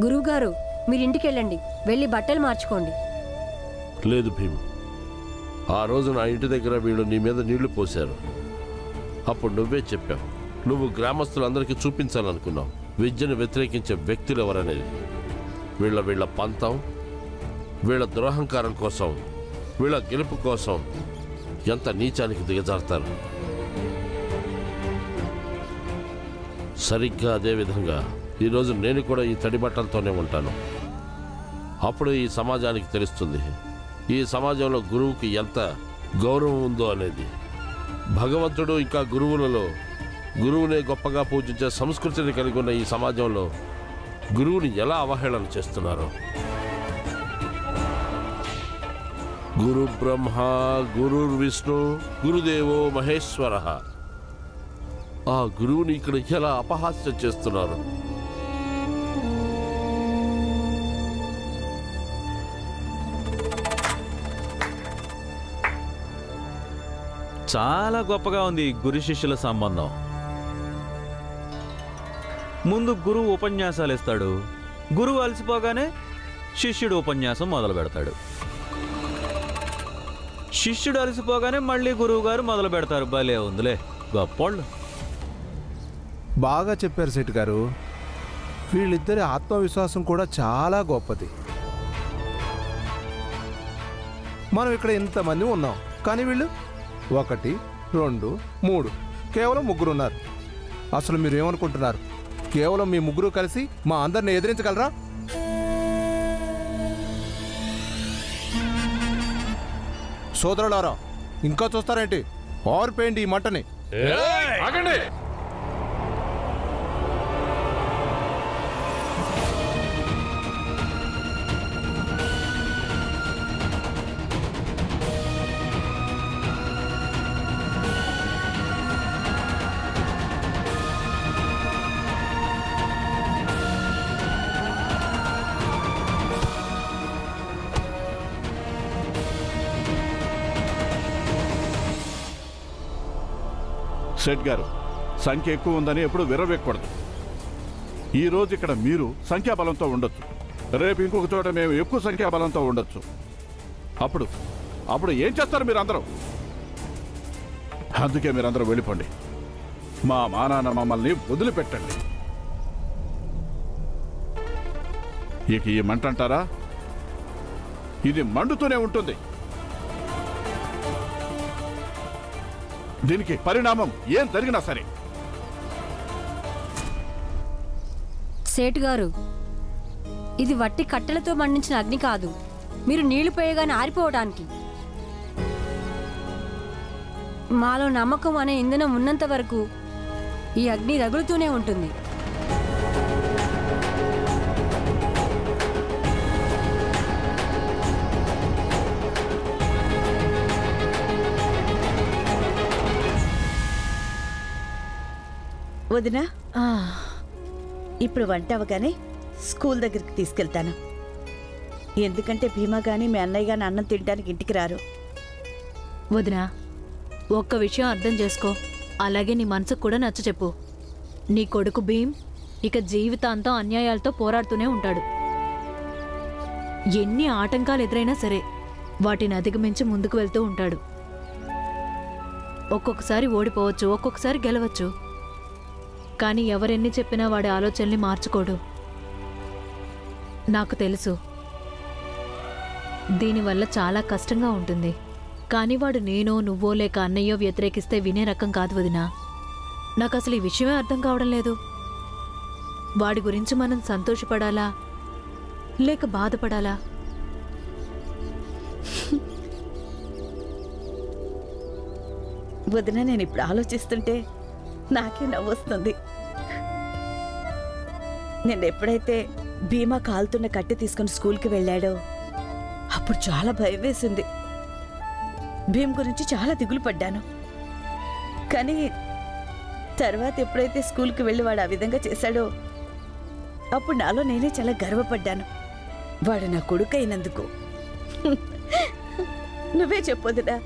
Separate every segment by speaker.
Speaker 1: గురువుగారు, మీరింటికి వెళ్ళండి, వెళ్ళి బట్టలు మార్చుకోండి.
Speaker 2: లేదు భీమ్, ఆ రోజు నా ఇంటి దగ్గర వీళ్ళు నీ మీద నీళ్లు పోశారు. అప్పుడు నువ్వే చెప్పావు, నువ్వు గ్రామస్తులందరికీ చూపించాలనుకున్నావు విద్యను వ్యతిరేకించే వ్యక్తులు ఎవరనేది. వీళ్ళ పంతం, వీళ్ళ దురహంకారం కోసం, వీళ్ళ గెలుపు కోసం ఎంత నీచానికి దిగజారుతారు. సరిగ్గా అదేవిధంగా ఈరోజు నేను కూడా ఈ తడి బట్టలతోనే ఉంటాను. అప్పుడు ఈ సమాజానికి తెలుస్తుంది ఈ సమాజంలో గురువుకి ఎంత గౌరవం ఉందో అనేది. భగవంతుడు ఇంకా గురువులలో గురువునే గొప్పగా పూజించే సంస్కృతిని కలిగి ఉన్న ఈ సమాజంలో గురువుని ఎలా అవహేళన చేస్తున్నారో. గురు బ్రహ్మ గురుర్ విష్ణు గురుదేవో మహేశ్వర. ఆ గురువుని ఇక్కడ ఎలా అపహాస్యం చేస్తున్నారు.
Speaker 3: చాలా గొప్పగా ఉంది గురు శిష్యుల సంబంధం. ముందు గురువు ఉపన్యాసాలు ఇస్తాడు, గురువు అలసిపోగానే శిష్యుడు ఉపన్యాసం మొదలు పెడతాడు. శిష్యుడు అలసిపోగానే మళ్ళీ గురువు గారు మొదలు పెడతారు. భలే ఉందిలే, గొప్పోళ్ళు.
Speaker 4: బాగా చెప్పారు శెట్టి గారు. వీళ్ళిద్దరి ఆత్మవిశ్వాసం కూడా చాలా గొప్పది. మనం ఇక్కడ ఇంతమంది ఉన్నాం, కానీ వీళ్ళు 1, 2, 3 కేవలం 3 ఉన్నారు. అసలు మీరు ఏమనుకుంటున్నారు? కేవలం మీ 3 కలిసి మా అందరిని ఎదిరించగలరా? సోదరులారా, ఇంకా చూస్తారేంటి? ఆర్పేయండి ఈ మంటని.
Speaker 2: ఆగండి.
Speaker 5: సెట్ గారు, సంఖ్య ఎక్కువ ఉందని ఎప్పుడు విర్రవేయకూడదు. ఈరోజు ఇక్కడ మీరు సంఖ్యాబలంతో ఉండొచ్చు, రేపు ఇంకొక చోట మేము ఎక్కువ సంఖ్యాబలంతో ఉండొచ్చు. అప్పుడు ఏం చేస్తారు మీరందరూ? అందుకే మీరందరూ వెళ్ళిపోండి. మా మానాన్న మమ్మల్ని వదిలిపెట్టండి. ఇక ఈ మంట అంటారా, ఇది మండుతూనే ఉంటుంది. దీనికి పరిణామం ఏం జరిగినా సరే.
Speaker 1: సేటు గారు, ఇది వట్టి కట్టెలతో మండించిన అగ్ని కాదు, మీరు నీళ్లు పోయగానే ఆరిపోవడానికి. మాలో నమ్మకం అనే ఇంధనం ఉన్నంత వరకు ఈ అగ్ని రగులుతూనే ఉంటుంది.
Speaker 6: వదినా, ఇప్పుడు వంట అవగానే స్కూల్ దగ్గరికి తీసుకెళ్తాను. ఎందుకంటే భీమా గాని మీ అన్నయ్య గాని అన్నం తినడానికి ఇంటికి రారు.
Speaker 7: వదినా, ఒక్క విషయం అర్థం చేసుకో, అలాగే నీ మనసుకు కూడా నచ్చ చెప్పు. నీ కొడుకు భీమ్ ఇక జీవితాంతం అన్యాయాలతో పోరాడుతూనే ఉంటాడు. ఎన్ని ఆటంకాలు ఎదురైనా సరే వాటిని అధిగమించి ముందుకు వెళ్తూ ఉంటాడు. ఒక్కొక్కసారి ఓడిపోవచ్చు, ఒక్కొక్కసారి గెలవచ్చు, కానీ ఎవరెన్ని చెప్పినా వాడి ఆలోచనల్ని మార్చుకోడు. నాకు తెలుసు, దీనివల్ల చాలా కష్టంగా ఉంటుంది. కానీ వాడు నేనో నువ్వో లేక అన్నయ్యో వ్యతిరేకిస్తే వినే రకం కాదు వదినా. నాకు అసలు ఈ విషయమే అర్థం కావడం లేదు. వాడి గురించి మనం సంతోషపడాలా లేక బాధపడాలా?
Speaker 6: వదిన, నేను ఇప్పుడు ఆలోచిస్తుంటే నాకే నవ్వొస్తుంది. నేను ఎప్పుడైతే భీమా కాలుతున్న కట్టె తీసుకుని స్కూల్కి వెళ్ళాడో అప్పుడు చాలా భయం వేసింది. భీమ్ గురించి చాలా దిగులు పడ్డాను. కానీ తర్వాత ఎప్పుడైతే స్కూల్కి వెళ్ళి వాడు ఆ విధంగా చేశాడో అప్పుడు నాలో నేనే చాలా గర్వపడ్డాను. వాడు నా కొడుకు అయినందుకు. నువ్వే చెప్పొద్దురా,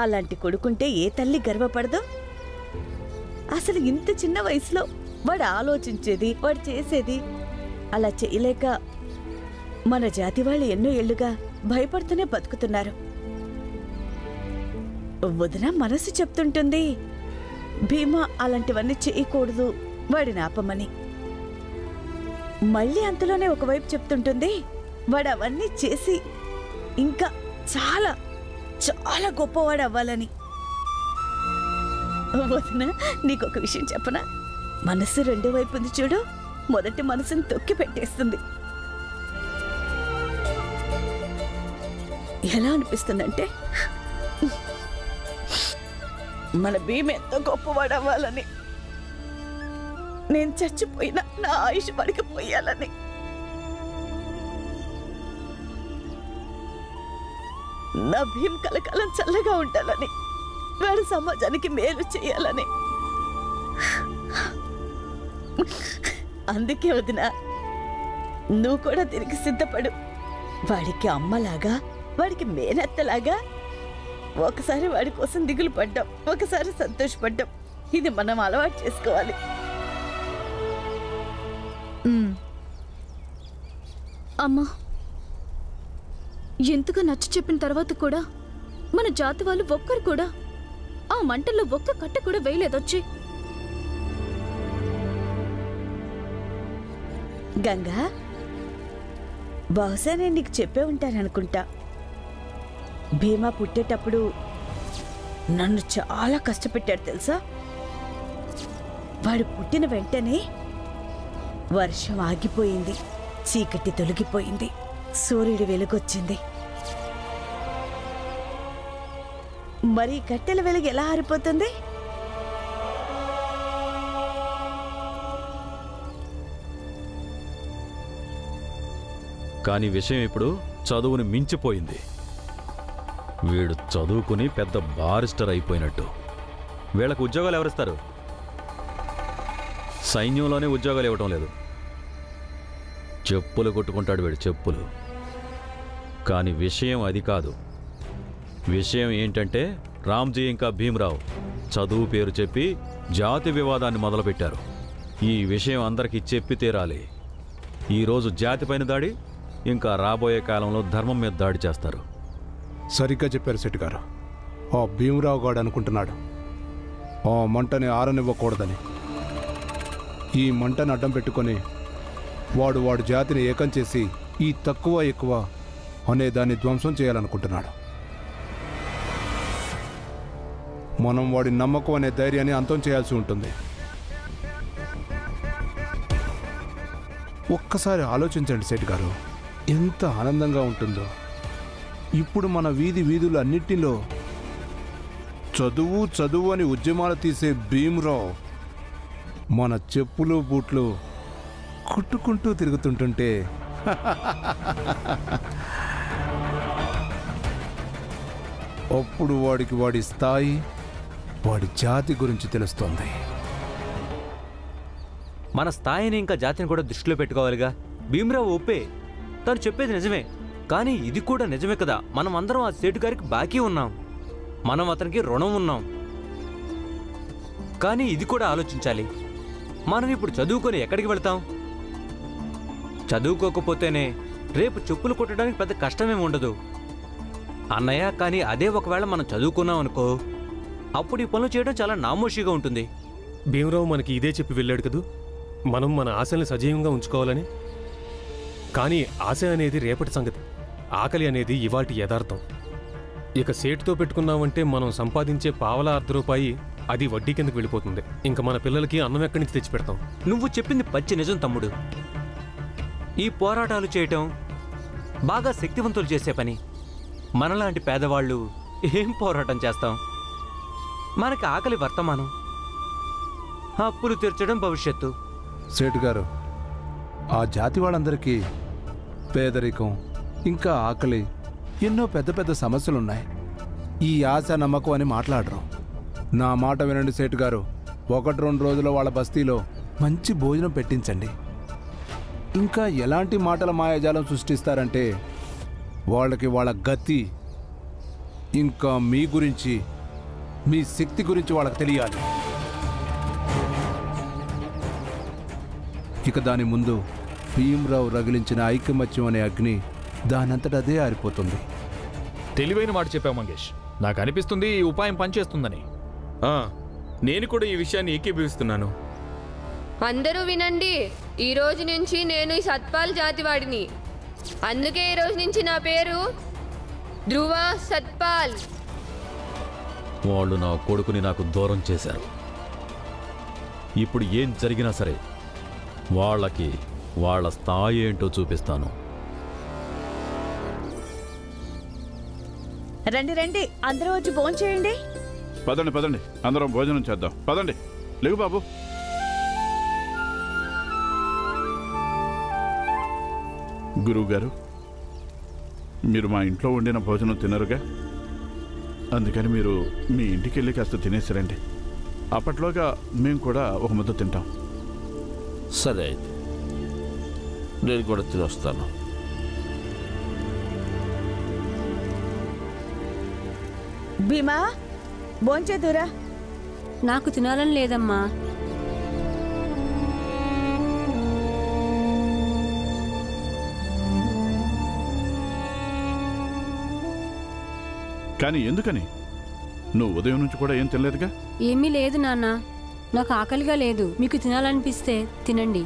Speaker 6: అలాంటి కొడుకుంటే ఏ తల్లి గర్వపడదో? అసలు ఇంత చిన్న వయసులో వాడు ఆలోచించేది, వాడు చేసేది అలా చేయలేక మన జాతి వాళ్ళు ఎన్నో ఏళ్లుగా భయపడుతూనే బతుకుతున్నారు. వదిన మనసు చెప్తుంటుంది భీమా అలాంటివన్నీ చేయకూడదు, వాడిని ఆపమని. మళ్ళీ అంతలోనే ఒకవైపు చెప్తుంటుంది వాడు అవన్నీ చేసి ఇంకా చాలా చాలా గొప్పవాడు అవ్వాలని. వదిన, నీకొక విషయం చెప్పనా? మనసు రెండో వైపు ఉంది చూడు, మొదటి మనసుని తొక్కి పెట్టేస్తుంది. ఎలా అనిపిస్తుందంటే మన భీమ ఎంతో గొప్పవాడు అవ్వాలని, నేను చచ్చిపోయినా నా ఆయుష్ పడికి పోయాలని. నా భీమ్ కలకాలం చల్లగా ఉండాలని, వాడు సమాజానికి మేలు చేయాలని. అందుకే వదినా, నువ్వు కూడా దీనికి సిద్ధపడు. వాడికి అమ్మలాగా, వాడికి మేనత్తలాగా ఒకసారి వాడి కోసం దిగులు పడ్డాం, ఒకసారి సంతోషపడ్డాం. ఇది మనం అలవాటు చేసుకోవాలి.
Speaker 8: అమ్మా, ఎంతగా నచ్చ చెప్పిన తర్వాత కూడా మన జాతి వాళ్ళు ఒక్కరు కూడా ఆ మంటల్లో ఒక్క కట్ట కూడా వేయలేదొచ్చి.
Speaker 6: గంగా, బహుశా నేను నీకు చెప్పే ఉంటాననుకుంటా. భీమా పుట్టేటప్పుడు నన్ను చాలా కష్టపెట్టాడు తెలుసా. వాడు పుట్టిన వెంటనే వర్షం ఆగిపోయింది, చీకటి తొలగిపోయింది, సూర్యుడి వెలుగొచ్చింది. మరి కట్టెల వెలుగు ఎలా ఆరిపోతుంది?
Speaker 3: కానీ విషయం ఇప్పుడు చదువుని మించిపోయింది. వీడు చదువుకుని పెద్ద బారిస్టర్ అయిపోయినట్టు. వీళ్ళకు ఉద్యోగాలు ఎవరిస్తారు? సైన్యంలోనే ఉద్యోగాలు ఇవ్వటం లేదు. చెప్పులు కొట్టుకుంటాడు వీడు, చెప్పులు. కానీ విషయం అది కాదు. విషయం ఏంటంటే రామ్జీ ఇంకా భీమరావు చదువు పేరు చెప్పి జాతి వివాదాన్ని మొదలుపెట్టారు. ఈ విషయం అందరికీ చెప్పి తీరాలి. ఈరోజు జాతిపైన దాడి, ఇంకా రాబోయే కాలంలో ధర్మం మీద దాడి చేస్తారు.
Speaker 4: సరిగ్గా చెప్పారు శెట్టి గారు. ఆ భీమరావు గాడు అనుకుంటున్నాడు ఆ మంటని ఆరనివ్వకూడదని. ఈ మంటని అడ్డం పెట్టుకొని వాడు జాతిని ఏకం చేసి ఈ తక్కువ ఎక్కువ అనే దాన్ని ధ్వంసం చేయాలనుకుంటున్నాడు. మనం వాడి నమ్మకం అనే ధైర్యాన్ని అంతం చేయాల్సి ఉంటుంది. ఒక్కసారి ఆలోచించండి శెట్టి గారు, ఎంత ఆనందంగా ఉంటుందో. ఇప్పుడు మన వీధులు అన్నిటిలో చదువు చదువు అని ఉద్యమాలు తీసే భీమరావు మన చెప్పులు బూట్లు కుట్టుకుంటూ తిరుగుతుంటుంటే అప్పుడు వాడికి వాడి స్థాయి, వాడి జాతి గురించి తెలుస్తోంది.
Speaker 9: మన స్థాయిని ఇంకా జాతిని కూడా దృష్టిలో పెట్టుకోవాలిగా. భీమరావు ఒప్పే, తను చెప్పేది నిజమే. కానీ ఇది కూడా నిజమే కదా, మనం అందరం ఆ సేటు గారికి బాకీ ఉన్నాం, మనం అతనికి రుణం ఉన్నాం. కానీ ఇది కూడా ఆలోచించాలి, మనం ఇప్పుడు చదువుకొని ఎక్కడికి వెళ్తాం? చదువుకోకపోతేనే రేపు చెప్పులు కొట్టడానికి పెద్ద కష్టమేమి ఉండదు అన్నయ్య. కానీ అదే ఒకవేళ మనం చదువుకున్నాం అనుకో, అప్పుడు ఈ పనులు చేయడం చాలా నామోషిగా ఉంటుంది.
Speaker 10: భీమరావు మనకి ఇదే చెప్పి వెళ్ళాడు కదూ, మనం మన ఆశల్ని సజీవంగా ఉంచుకోవాలని. కానీ ఆశ అనేది రేపటి సంగతి, ఆకలి అనేది ఇవాటి యథార్థం. ఇక సేటుతో పెట్టుకున్నామంటే మనం సంపాదించే పావలా ₹1 అది వడ్డీ కిందకు వెళ్ళిపోతుంది. ఇంకా మన పిల్లలకి అన్నం ఎక్కడి నుంచి తెచ్చి పెడతాం?
Speaker 9: నువ్వు చెప్పింది పచ్చి నిజం తమ్ముడు. ఈ పోరాటాలు చేయటం బాగా శక్తివంతులు చేసే పని. మనలాంటి పేదవాళ్ళు ఏం పోరాటం చేస్తాం? మనకి ఆకలి వర్తమానం, అప్పులు తీర్చడం భవిష్యత్తు.
Speaker 4: సేటు గారు, ఆ జాతి వాళ్ళందరికీ పేదరికం, ఇంకా ఆకలి, ఎన్నో పెద్ద పెద్ద సమస్యలున్నాయి. ఈ ఆశ నమ్మకం అని మాట్లాడరు. నా మాట వినండి సేటు గారు, 1-2 రోజుల్లో వాళ్ళ బస్తీలో మంచి భోజనం పెట్టించండి. ఇంకా ఎలాంటి మాటల మాయాజాలం సృష్టిస్తారంటే వాళ్ళకి వాళ్ళ గతి, ఇంకా మీ గురించి, మీ శక్తి గురించి వాళ్ళకి తెలియాలి. ఇక దాని ముందు భీమరావు రగిలించిన ఐకమత్యం అనే అగ్ని దానంతట అదే ఆరిపోతుంది.
Speaker 11: తెలివైన మాట చెప్పావు మంగేష్. నాకు అనిపిస్తుంది ఈ ఉపాయం పనిచేస్తుందని.
Speaker 12: నేను కూడా ఈ విషయాన్ని ఏకీభవిస్తున్నాను.
Speaker 13: అందరూ వినండి, ఈ రోజు నుంచి నేను ఈ సత్పాల్ జాతివాడిని. అందుకే ఈ రోజు నుంచి నా పేరు ధ్రువ సత్పాల్.
Speaker 3: వాళ్ళు నా కొడుకుని నాకు దూరం చేశారు. ఇప్పుడు ఏం జరిగినా సరే వాళ్ళకి వాళ్ళ స్థాయి ఏంటో చూపిస్తాను.
Speaker 6: రండి రండి, అందరూ వచ్చి భోంచేయండి.
Speaker 5: పదండి పదండి, అందరం భోజనం చేద్దాం. పదండి, లేవు బాబు. గురువుగారు, మీరు మా ఇంట్లో వండిన భోజనం తినరుగా, అందుకని మీరు మీ ఇంటికి వెళ్ళి కాస్త తినేసిరండి. అప్పట్లోగా మేము కూడా ఒక ముద్ద తింటాం.
Speaker 2: సరే అయితే నేను కూడా తినొస్తాను.
Speaker 6: భీమా, భోంచేదురా.
Speaker 1: నాకు తినాలని లేదమ్మా.
Speaker 5: కానీ ఎందుకని? నువ్వు ఉదయం నుంచి కూడా ఏం తినలేదుగా?
Speaker 1: ఏమీ లేదు నాన్న, నాకు ఆకలిగా లేదు. మీకు తినాలనిపిస్తే తినండి.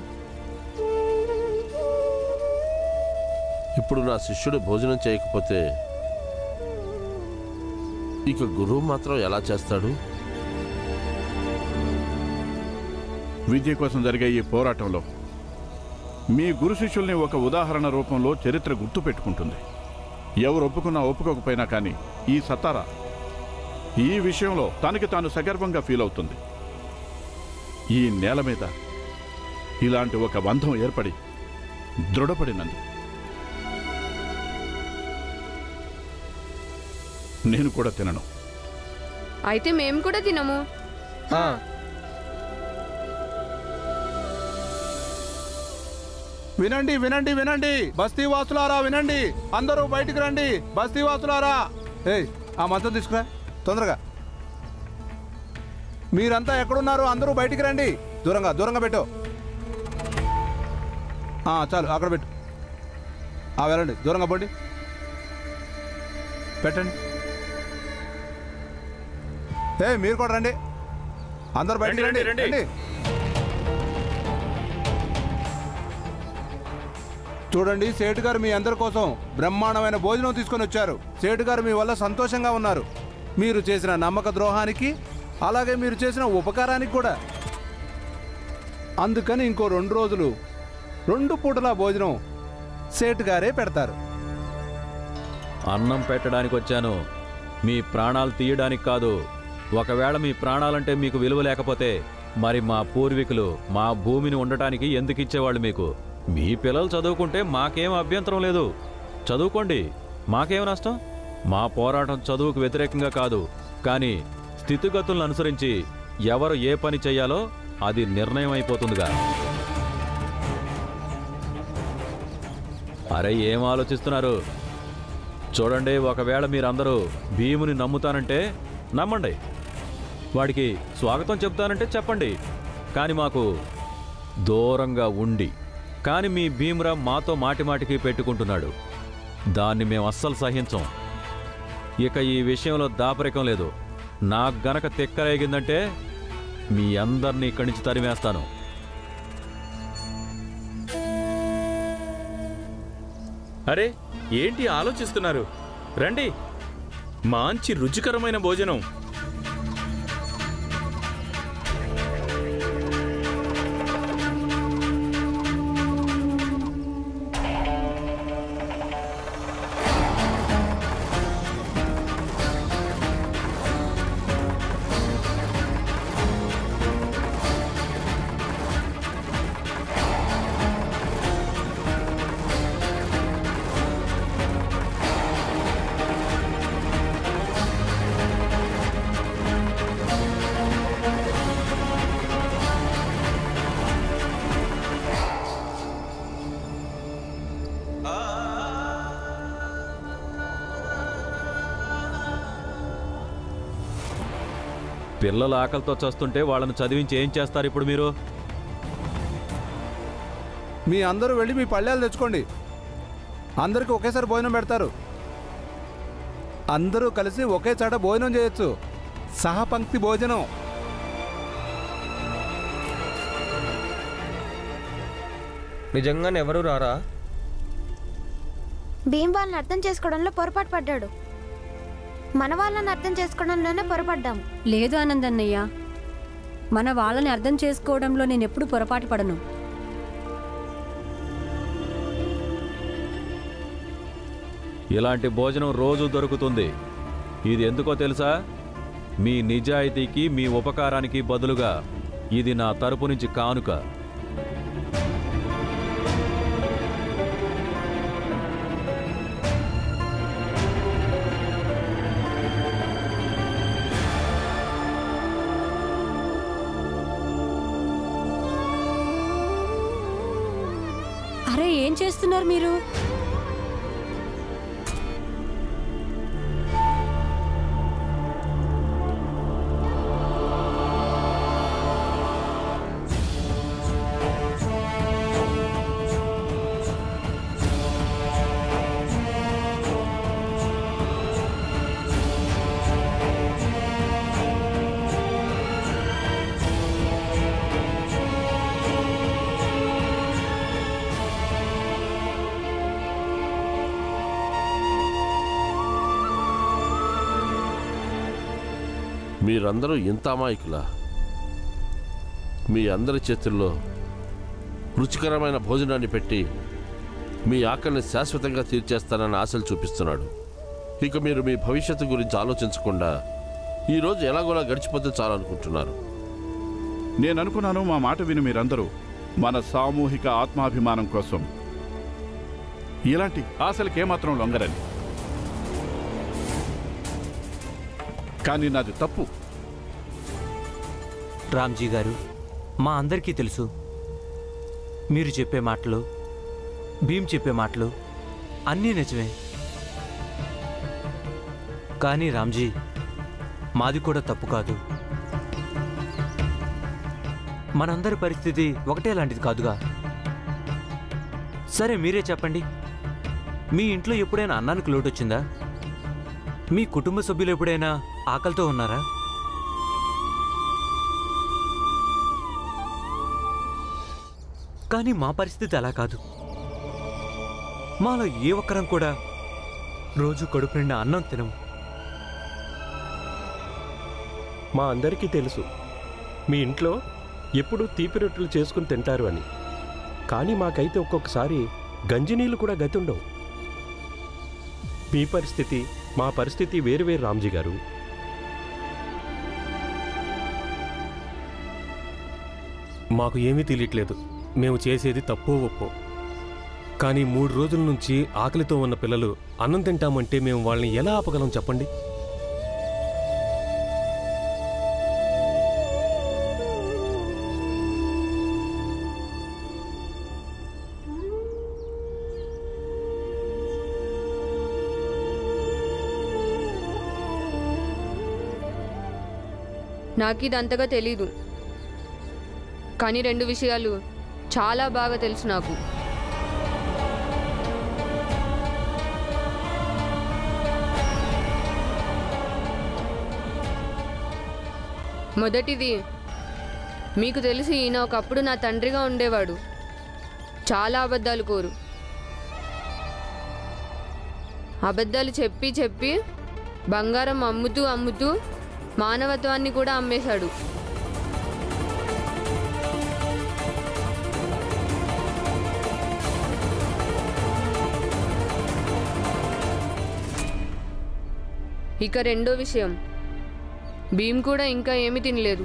Speaker 2: ఇప్పుడు నా శిష్యుడు భోజనం చేయకపోతే ఇక గురువు మాత్రం ఎలా చేస్తాడు?
Speaker 5: విద్య కోసం జరిగే ఈ పోరాటంలో మీ గురు శిష్యుల్ని ఒక ఉదాహరణ రూపంలో చరిత్ర గుర్తు పెట్టుకుంటుంది. ఎవరు ఒప్పుకున్నా ఒప్పుకోకపోయినా కానీ ఈ సతారా ఈ విషయంలో తనకి తాను సగర్వంగా ఫీల్ అవుతుంది. ఈ నేల మీద ఇలాంటి ఒక బంధం ఏర్పడి దృఢపడినందు నేను కూడా తినను.
Speaker 13: అయితే మేము కూడా తినము.
Speaker 4: వినండి వినండి వినండి, బస్తీవాసులారా వినండి, అందరూ బయటికి రండి. బస్తీవాసులారా, ఏయ్ ఆ మంచం తీసుకురా తొందరగా. మీరంతా ఎక్కడున్నారు? అందరూ బయటికి రండి. దూరంగా దూరంగా పెట్టు. చాలు, అక్కడ పెట్టు. వెళ్ళండి, దూరంగా పోండి, పెట్టండి. మీరు కూడా రండి, అందరూ బయటికి రండి రండి. చూడండి, సేటు గారు మీ అందరి కోసం బ్రహ్మాండమైన భోజనం తీసుకొని వచ్చారు. సేటు గారు మీ వల్ల సంతోషంగా ఉన్నారు. మీరు చేసిన నమ్మక ద్రోహానికి, అలాగే మీరు చేసిన ఉపకారానికి కూడా. అందుకని ఇంకో 2 రోజులు 2 పూటల భోజనం సేటు గారే పెడతారు.
Speaker 3: అన్నం పెట్టడానికి వచ్చాను, మీ ప్రాణాలు తీయడానికి కాదు. ఒకవేళ మీ ప్రాణాలంటే మీకు విలువ లేకపోతే మరి మా పూర్వీకులు మా భూమిని ఉండటానికి ఎందుకు ఇచ్చేవాళ్ళు మీకు? మీ పిల్లలు చదువుకుంటే మాకేం అభ్యంతరం లేదు, చదువుకోండి, మాకేం నష్టం. మా పోరాటం చదువుకు వ్యతిరేకంగా కాదు, కానీ స్థితిగతులను అనుసరించి ఎవరు ఏ పని చేయాలో అది నిర్ణయం అయిపోతుందిగా. అరే, ఏం ఆలోచిస్తున్నారు? చూడండి, ఒకవేళ మీరందరూ భీముని నమ్ముతానంటే నమ్మండి, వాడికి స్వాగతం చెప్తానంటే చెప్పండి, కానీ మాకు దూరంగా ఉండి. కానీ మీ భీమరావు మాతో మాటిమాటికి పెట్టుకుంటున్నాడు, దాన్ని మేము అస్సలు సహించం. ఇక ఈ విషయంలో దాపరికం లేదు. నాకు గనక తిక్కరేగిందంటే మీ అందరినీ ఇక్కడి నుంచి తరిమేస్తాను.
Speaker 12: అరే, ఏంటి ఆలోచిస్తున్నారు? రండి, మంచి రుచికరమైన భోజనం.
Speaker 3: పిల్లలు ఆకలితో చస్తుంటే వాళ్ళని చదివించి ఏం చేస్తారు ఇప్పుడు మీరు?
Speaker 4: మీ అందరూ వెళ్ళి మీ పళ్ళాలు తెచ్చుకోండి. అందరికీ ఒకేసారి భోజనం పెడతారు. అందరూ కలిసి ఒకే చాట భోజనం చేయొచ్చు. సహపంక్తి భోజనం.
Speaker 14: నిజంగానే ఎవరు రారా?
Speaker 15: భీమ్ వాళ్ళని అర్థం చేసుకోవడంలో పొరపాటు పడ్డాడు. మన వాళ్ళని అర్థం చేసుకోవడంలోనే పొరపడ్డాం.
Speaker 1: లేదు ఆనందన్నయ్య, మన వాళ్ళని అర్థం చేసుకోవడంలో నేను ఎప్పుడు పొరపాటు పడను.
Speaker 3: ఇలాంటి భోజనం రోజు దొరుకుతుంది. ఇది ఎందుకో తెలుసా? మీ నిజాయితీకి, మీ ఉపకారానికి బదులుగా ఇది నా తరపు నుంచి కానుక.
Speaker 1: అరే, ఏం చేస్తున్నారు మీరు?
Speaker 2: మీరందరూ ఇంత అమాయకులా? మీ అందరి చేతుల్లో రుచికరమైన భోజనాన్ని పెట్టి మీ ఆకలిని శాశ్వతంగా తీర్చేస్తానని ఆశలు చూపిస్తున్నాడు. ఇక మీరు మీ భవిష్యత్తు గురించి ఆలోచించకుండా ఈరోజు ఎలాగోలా గడిచిపోతే చాలనుకుంటున్నారు.
Speaker 5: నేను అనుకున్నాను మా మాట విని మీరందరూ మన సామూహిక ఆత్మాభిమానం కోసం ఇలాంటి ఆశలకేమాత్రం లొంగరని. కానీ నాది తప్పు.
Speaker 9: రామ్జీ గారు, మా అందరికీ తెలుసు మీరు చెప్పే మాటలు, భీమ్ చెప్పే మాటలు అన్నీ నిజమే. కానీ రామ్జీ, మాది కూడా తప్పు కాదు. మనందరి పరిస్థితి ఒకటే లాంటిది కాదుగా. సరే, మీరే చెప్పండి, మీ ఇంట్లో ఎప్పుడైనా అన్నానికి లోటు వచ్చిందా? మీ కుటుంబ సభ్యులు ఎప్పుడైనా ఆకలితో ఉన్నారా? కానీ మా పరిస్థితి అలా కాదు. మాలో ఏ ఒక్కరం కూడా రోజు కడుపు నిండా అన్నం తినము.
Speaker 10: మా అందరికీ తెలుసు మీ ఇంట్లో ఎప్పుడూ తీపి రొట్టెలు చేసుకుని తింటారు అని. కానీ మాకైతే ఒక్కొక్కసారి గంజినీళ్ళు కూడా గతుండవు. మీ పరిస్థితి మా పరిస్థితి వేరువేరు రామ్జీ గారు. మాకు ఏమీ తెలియట్లేదు మేము చేసేది తప్పో ఒప్పో. కానీ 3 రోజుల నుంచి ఆకలితో ఉన్న పిల్లలు అన్నం తింటామంటే మేము వాళ్ళని ఎలా ఆపగలం చెప్పండి?
Speaker 13: నాకు ఇది అంతగా తెలీదు, కానీ 2 విషయాలు చాలా బాగా తెలుసు నాకు. మొదటిది, మీకు తెలిసి ఈయన ఒకప్పుడు నా తండ్రిగా ఉండేవాడు. చాలా అబద్ధాలు కోరు. అబద్ధాలు చెప్పి చెప్పి బంగారం అమ్ముతూ అమ్ముతూ మానవత్వాన్ని కూడా అమ్మేశాడు. ఇక 2వ విషయం, భీమ్ కూడా ఇంకా ఏమీ తినలేదు.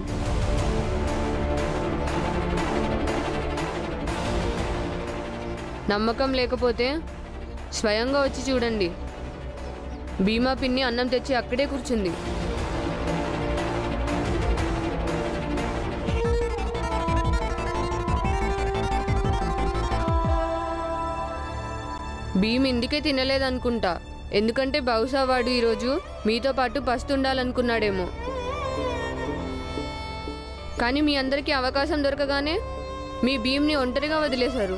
Speaker 13: నమ్మకం లేకపోతే స్వయంగా వచ్చి చూడండి. భీమా పిన్ని అన్నం తెచ్చి అక్కడే కూర్చుంది. భీమ్ ఇందుకే తినలేదనుకుంటా, ఎందుకంటే బహుశా వాడు ఈరోజు మీతో పాటు పస్తుండాలనుకున్నాడేమో. కానీ మీ అందరికీ అవకాశం దొరకగానే మీ భీమ్ని ఒంటరిగా వదిలేశారు.